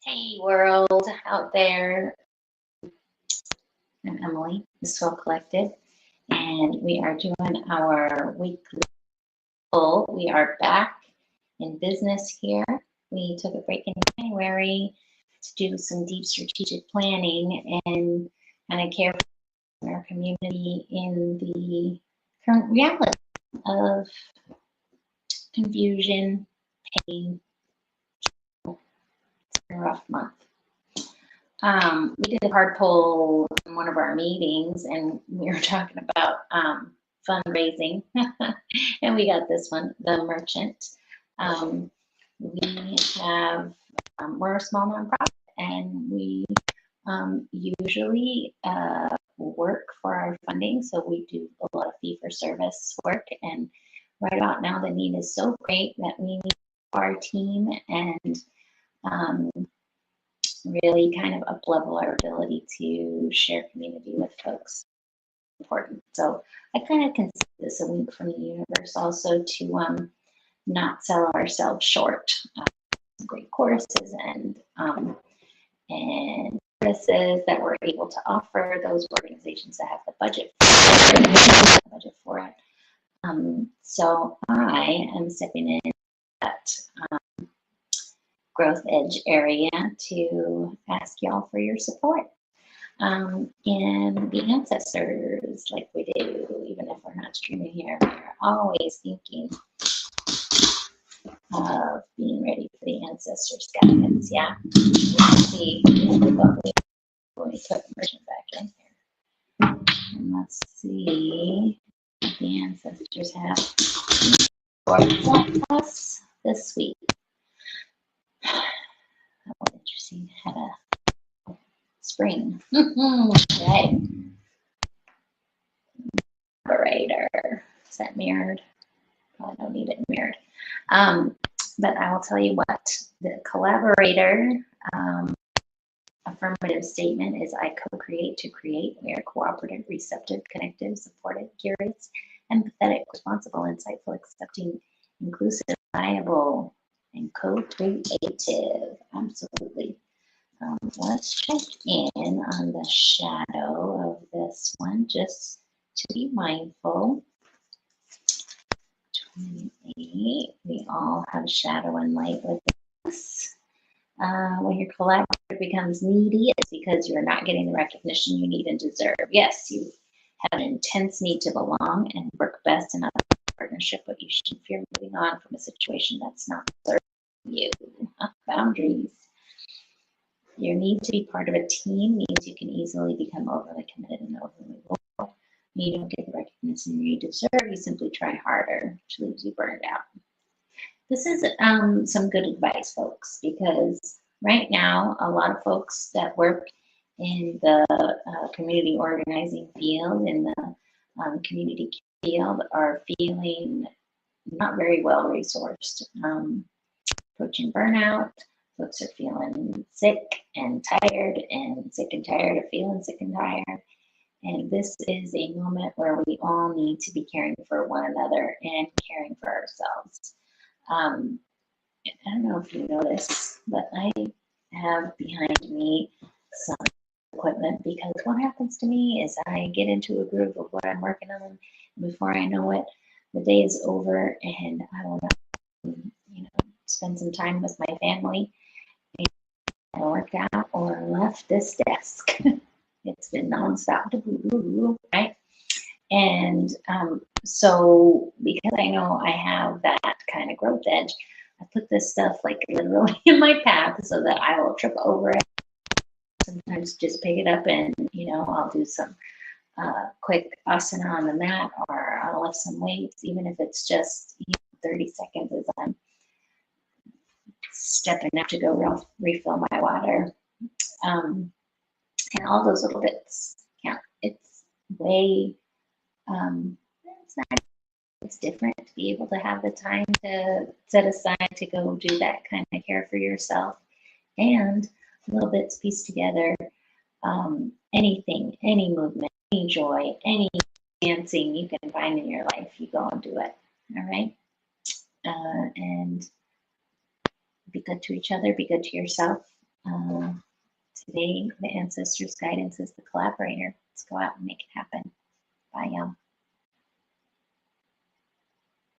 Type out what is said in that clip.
Hey world out there, I'm Emily, the Soul Collective, and we are doing our weekly poll. We are back in business here. We took a break in January to do some deep strategic planning and kind of care for our community in the current reality of confusion, pain. It's been a rough month. We did a hard poll in one of our meetings, and we were talking about fundraising, and we got this one, the merchant. We have, we're a small nonprofit, and we usually work for our funding, so we do a lot of fee-for-service work, and right about now the need is so great that we need our team and really kind of up-level our ability to share community with folks. Important. So I kind of consider this a wink from the universe also to not sell ourselves short. Great courses and services that we're able to offer those organizations that have the budget for it. So I am stepping in that growth edge area to ask y'all for your support. And the ancestors, like we do, even if we're not streaming here, we're always thinking of being ready for the ancestors' guidance. Yeah. Let's see what we put merchant back in here. And let's see what the ancestors have for us this week. That was interesting. Had a spring. Right. Collaborator. Is that mirrored? Oh, I don't need it mirrored. But I will tell you what, the Collaborator affirmative statement is I co-create to create. We are cooperative, receptive, connective, supportive, curious, empathetic, responsible, insightful, accepting, inclusive, reliable, and co-creative. Absolutely. Let's check in on the shadow of this one, just to be mindful. 28, we all have shadow and light with us. When your collaborator becomes needy, it's because you're not getting the recognition you need and deserve. Yes, you have an intense need to belong and work best in a partnership, but you shouldn't fear moving on from a situation that's not serving you. Boundaries. Your need to be part of a team means you can easily become overly committed and overly loyal. You don't get the recognition you deserve, you simply try harder, which leaves you burned out. This is some good advice, folks, because right now, a lot of folks that work in the community organizing field, in the community field, are feeling not very well resourced. Approaching burnout, folks are feeling sick and tired and sick and tired of feeling sick and tired. And this is a moment where we all need to be caring for one another and caring for ourselves. I don't know if you notice, but I have behind me some equipment because what happens to me is I get into a groove of what I'm working on, and before I know it, the day is over and I will not, spend some time with my family and I worked out or left this desk. It's been nonstop, right? And so because I know I have that kind of growth edge, I put this stuff like literally in my path so that I will trip over it. Sometimes just pick it up and, I'll do some quick asana on the mat, or I'll lift some weights, even if it's just 30 seconds as I'm stepping up to go refill my water. And all those little bits count. It's way, it's different to be able to have the time to set aside to go do that kind of care for yourself, and little bits pieced together. Anything, any movement, any joy, any dancing you can find in your life, you go and do it. All right. And be good to each other, be good to yourself. Today, the ancestors' guidance is the collaborator. Let's go out and make it happen.